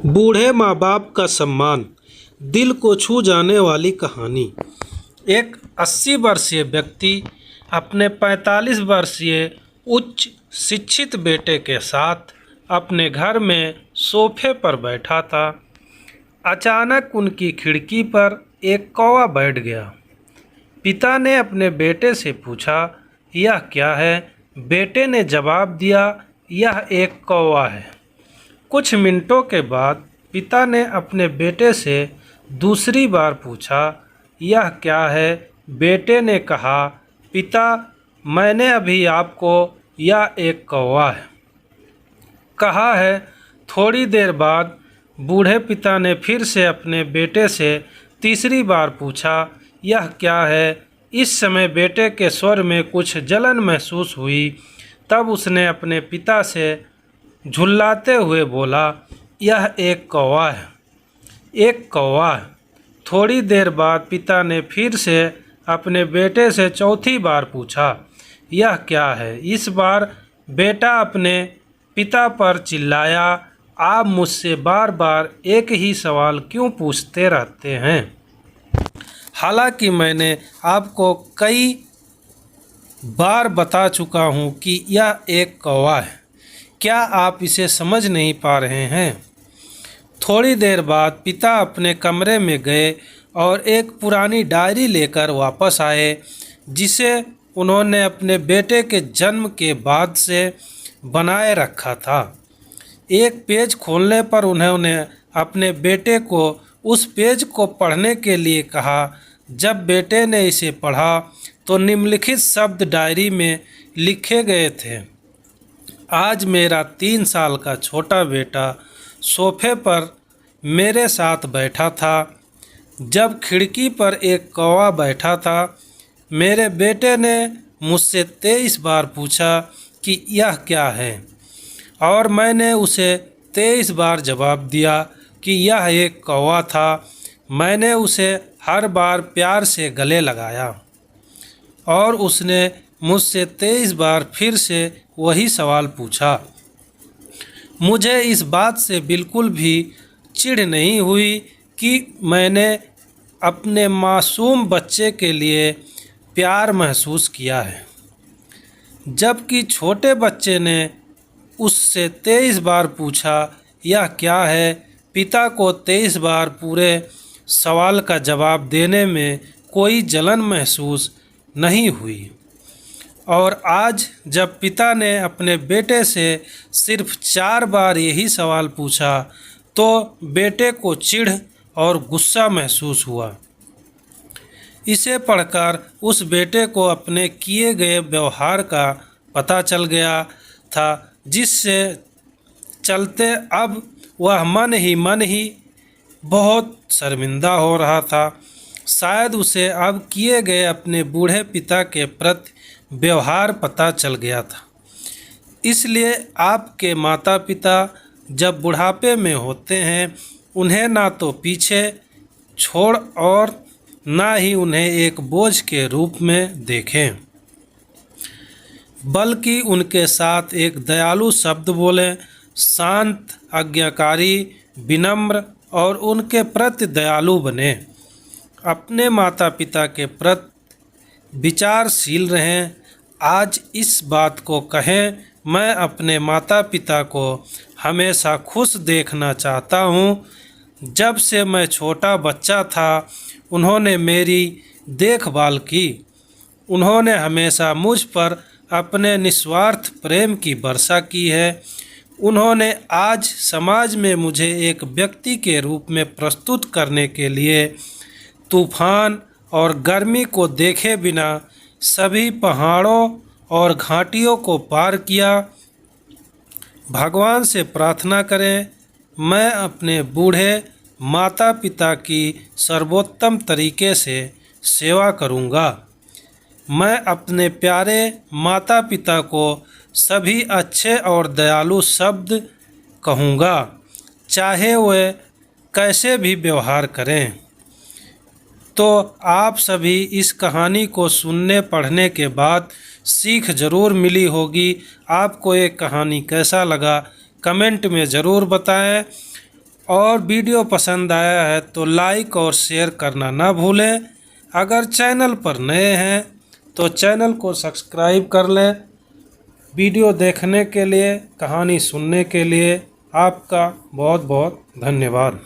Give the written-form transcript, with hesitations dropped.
बूढ़े माँ बाप का सम्मान, दिल को छू जाने वाली कहानी। एक 80 वर्षीय व्यक्ति अपने 45 वर्षीय उच्च शिक्षित बेटे के साथ अपने घर में सोफे पर बैठा था। अचानक उनकी खिड़की पर एक कौवा बैठ गया। पिता ने अपने बेटे से पूछा, यह क्या है? बेटे ने जवाब दिया, यह एक कौवा है। कुछ मिनटों के बाद पिता ने अपने बेटे से दूसरी बार पूछा, यह क्या है? बेटे ने कहा, पिता, मैंने अभी आपको यह एक कौवा है कहा है। थोड़ी देर बाद बूढ़े पिता ने फिर से अपने बेटे से तीसरी बार पूछा, यह क्या है? इस समय बेटे के स्वर में कुछ जलन महसूस हुई। तब उसने अपने पिता से झुल्लाते हुए बोला, यह एक कौवा है, एक कौवा है। थोड़ी देर बाद पिता ने फिर से अपने बेटे से चौथी बार पूछा, यह क्या है? इस बार बेटा अपने पिता पर चिल्लाया, आप मुझसे बार बार एक ही सवाल क्यों पूछते रहते हैं? हालांकि मैंने आपको कई बार बता चुका हूं कि यह एक कौवा है। क्या आप इसे समझ नहीं पा रहे हैं? थोड़ी देर बाद पिता अपने कमरे में गए और एक पुरानी डायरी लेकर वापस आए, जिसे उन्होंने अपने बेटे के जन्म के बाद से बनाए रखा था। एक पेज खोलने पर उन्होंने अपने बेटे को उस पेज को पढ़ने के लिए कहा। जब बेटे ने इसे पढ़ा तो निम्नलिखित शब्द डायरी में लिखे गए थे, आज मेरा 3 साल का छोटा बेटा सोफे पर मेरे साथ बैठा था जब खिड़की पर एक कौवा बैठा था। मेरे बेटे ने मुझसे 23 बार पूछा कि यह क्या है, और मैंने उसे 23 बार जवाब दिया कि यह एक कौवा था। मैंने उसे हर बार प्यार से गले लगाया और उसने मुझसे 23 बार फिर से वही सवाल पूछा। मुझे इस बात से बिल्कुल भी चिढ़ नहीं हुई कि मैंने अपने मासूम बच्चे के लिए प्यार महसूस किया है, जबकि छोटे बच्चे ने उससे 23 बार पूछा, यह क्या है? पिता को 23 बार पूरे सवाल का जवाब देने में कोई जलन महसूस नहीं हुई। और आज जब पिता ने अपने बेटे से सिर्फ 4 बार यही सवाल पूछा तो बेटे को चिढ़ और गुस्सा महसूस हुआ। इसे पढ़कर उस बेटे को अपने किए गए व्यवहार का पता चल गया था, जिससे चलते अब वह मन ही बहुत शर्मिंदा हो रहा था। शायद उसे अब किए गए अपने बूढ़े पिता के प्रति व्यवहार पता चल गया था। इसलिए आपके माता पिता जब बुढ़ापे में होते हैं, उन्हें ना तो पीछे छोड़ और ना ही उन्हें एक बोझ के रूप में देखें, बल्कि उनके साथ एक दयालु शब्द बोलें। शांत, आज्ञाकारी, विनम्र और उनके प्रति दयालु बने। अपने माता पिता के प्रति विचारशील रहें। आज इस बात को कहें, मैं अपने माता पिता को हमेशा खुश देखना चाहता हूँ। जब से मैं छोटा बच्चा था उन्होंने मेरी देखभाल की। उन्होंने हमेशा मुझ पर अपने निस्वार्थ प्रेम की वर्षा की है। उन्होंने आज समाज में मुझे एक व्यक्ति के रूप में प्रस्तुत करने के लिए तूफान और गर्मी को देखे बिना सभी पहाड़ों और घाटियों को पार किया। भगवान से प्रार्थना करें, मैं अपने बूढ़े माता पिता की सर्वोत्तम तरीके से सेवा करूंगा। मैं अपने प्यारे माता पिता को सभी अच्छे और दयालु शब्द कहूँगा, चाहे वे कैसे भी व्यवहार करें। तो आप सभी इस कहानी को सुनने पढ़ने के बाद सीख ज़रूर मिली होगी। आपको ये कहानी कैसा लगा कमेंट में ज़रूर बताएं। और वीडियो पसंद आया है तो लाइक और शेयर करना ना भूलें। अगर चैनल पर नए हैं तो चैनल को सब्सक्राइब कर लें। वीडियो देखने के लिए, कहानी सुनने के लिए आपका बहुत बहुत धन्यवाद।